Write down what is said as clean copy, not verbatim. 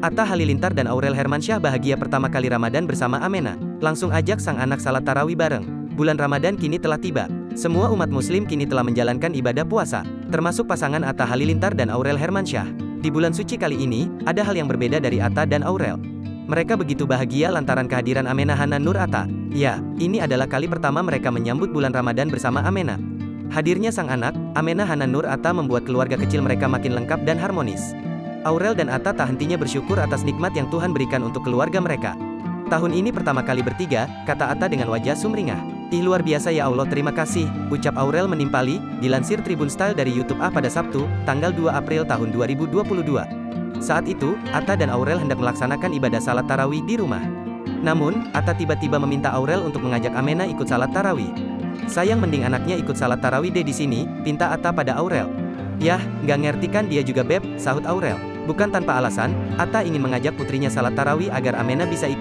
Atta Halilintar dan Aurel Hermansyah bahagia pertama kali Ramadan bersama Amena. Langsung ajak sang anak salat tarawih bareng. Bulan Ramadan kini telah tiba. Semua umat muslim kini telah menjalankan ibadah puasa, termasuk pasangan Atta Halilintar dan Aurel Hermansyah. Di bulan suci kali ini, ada hal yang berbeda dari Atta dan Aurel. Mereka begitu bahagia lantaran kehadiran Amena Hanan Nur Atta. Ya, ini adalah kali pertama mereka menyambut bulan Ramadan bersama Amena. Hadirnya sang anak, Amena Hanan Nur Atta membuat keluarga kecil mereka makin lengkap dan harmonis. Aurel dan Atta tak hentinya bersyukur atas nikmat yang Tuhan berikan untuk keluarga mereka. Tahun ini pertama kali bertiga, kata Atta dengan wajah sumringah. Ih luar biasa ya Allah, terima kasih, ucap Aurel menimpali, dilansir Tribun Style dari YouTube pada Sabtu, tanggal 2 April tahun 2022. Saat itu, Atta dan Aurel hendak melaksanakan ibadah salat tarawih di rumah. Namun, Atta tiba-tiba meminta Aurel untuk mengajak Amena ikut salat tarawih. Sayang mending anaknya ikut salat tarawih deh di sini, pinta Atta pada Aurel. Yah, nggak ngerti kan dia juga beb, sahut Aurel. Bukan tanpa alasan, Atta ingin mengajak putrinya salat tarawih agar Amena bisa ikut